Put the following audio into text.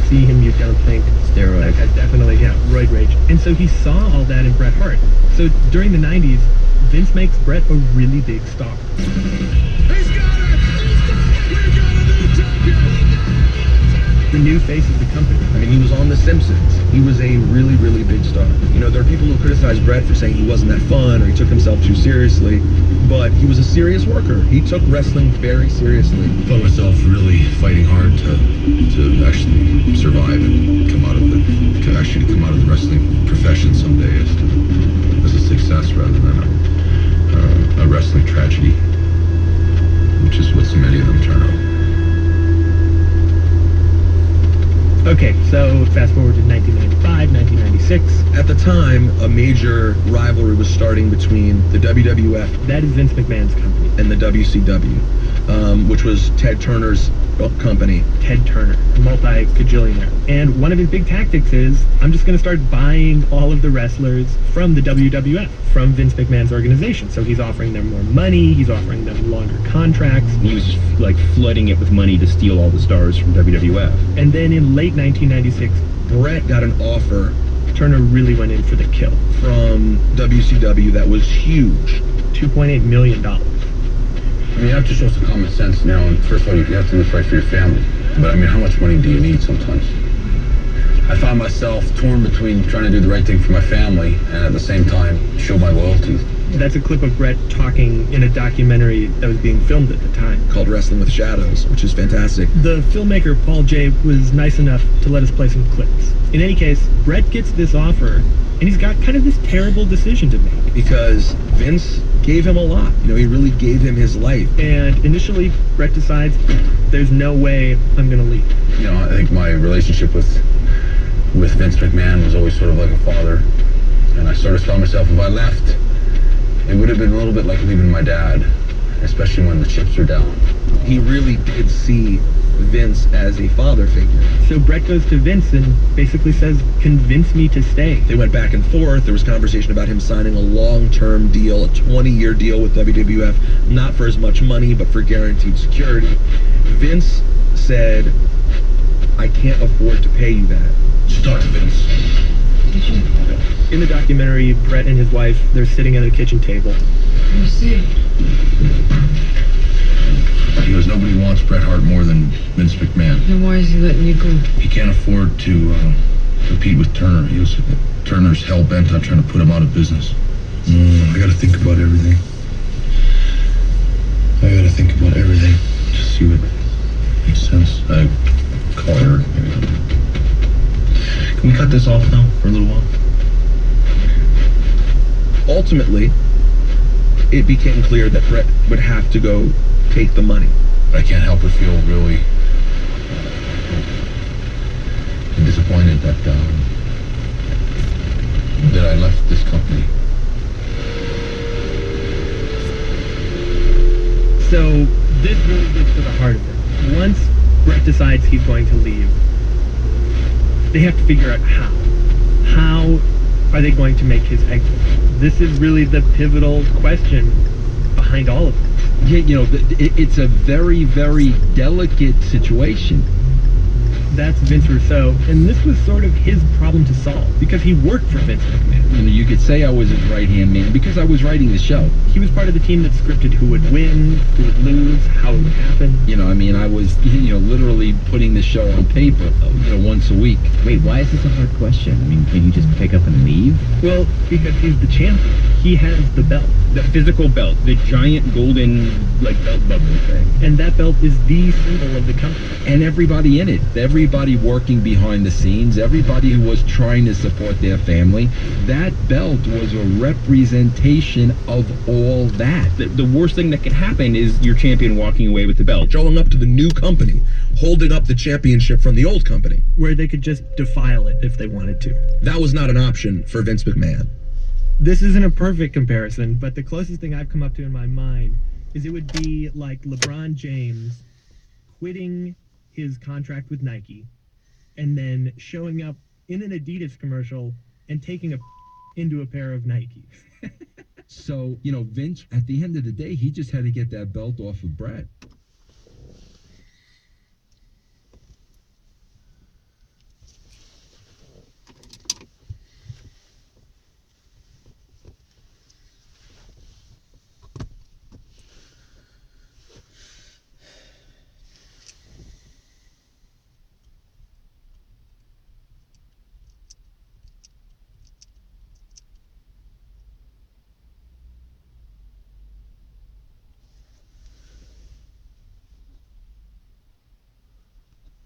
see him, you don't think Steroids. that guy's definitely, roid rage. And so he saw all that in Bret Hart. So during the 90s, Vince makes Bret a really big star. He's got it! He's done it! We got a new champion! The new face of the company. I mean, he was on The Simpsons. He was a really, really big star. You know, there are people who criticize Bret for saying he wasn't that fun or he took himself too seriously, but he was a serious worker. He took wrestling very seriously. I found myself really fighting hard to actually survive and come out of the wrestling profession someday as a success rather than a wrestling tragedy, which is what so many of them turn out. Okay, so fast forward to 1995, 1996. At the time, a major rivalry was starting between the WWF That is Vince McMahon's company. and the WCW, which was Ted Turner's company. Ted Turner, multi-cajillionaire. And one of his big tactics is, I'm just going to start buying all of the wrestlers from the WWF, from Vince McMahon's organization. So he's offering them more money, he's offering them longer contracts. He was just like flooding it with money to steal all the stars from WWF. And then in late 1996, Bret got an offer Turner really went in for the kill. from WCW that was huge. $2.8 million. I mean, you have to show some common sense now. And first of all, you have to do what's right for your family. But I mean, how much money do you need sometimes? I found myself torn between trying to do the right thing for my family and at the same time show my loyalty. That's a clip of Bret talking in a documentary that was being filmed at the time. Called Wrestling with Shadows, which is fantastic. The filmmaker, Paul Jay, was nice enough to let us play some clips. In any case, Bret gets this offer, and he's got kind of this terrible decision to make. Because Vince gave him a lot. You know, he really gave him his life. And initially, Bret decides, there's no way I'm gonna leave. You know, I think my relationship with Vince McMahon was always sort of like a father. And I sort of saw myself, if I left, it would have been a little bit like leaving my dad, especially when the chips are down. He really did see Vince as a father figure. So Bret goes to Vince and basically says, convince me to stay. They went back and forth. There was conversation about him signing a long-term deal, a 20-year deal with WWF, not for as much money, but for guaranteed security. Vince said, I can't afford to pay you that. Just talk to Vince. In the documentary, Bret and his wife, they're sitting at a kitchen table. You see. He goes, nobody wants Bret Hart more than Vince McMahon. Then why is he letting you go? He can't afford to compete with Turner. He was, Turner's hell-bent on trying to put him out of business. I gotta think about everything. Just see what makes sense. I call Eric, maybe. Can we cut this off now for a little while? Ultimately, it became clear that Bret would have to go take the money. But I can't help but feel really disappointed that I left this company. So this really gets to the heart of it. Once Bret decides he's going to leave, they have to figure out how. How are they going to make his exit? This is really the pivotal question behind all of this. Yeah, you know, it's a very, very delicate situation. That's Vince Russo, and this was sort of his problem to solve, because he worked for Vince McMahon. You know, you could say I was his right-hand man because I was writing the show. He was part of the team that scripted who would win, who would lose, how it would happen. You know, I mean, I was, you know, literally putting the show on paper, you know, once a week. Wait, why is this a hard question? I mean, can you just pick up and leave? Well, because he's the champion. He has the belt. The physical belt, the giant golden, like, belt buckle thing. And that belt is the symbol of the company. And everybody in it, everybody working behind the scenes, everybody who was trying to support their family, that belt was a representation of all that. The worst thing that could happen is your champion walking away with the belt. Showing up to the new company, holding up the championship from the old company. Where they could just defile it if they wanted to. That was not an option for Vince McMahon. This isn't a perfect comparison, but the closest thing I've come up to in my mind is it would be like LeBron James quitting his contract with Nike and then showing up in an Adidas commercial and taking into a pair of Nikes. So, you know, Vince, at the end of the day, he just had to get that belt off of Bret.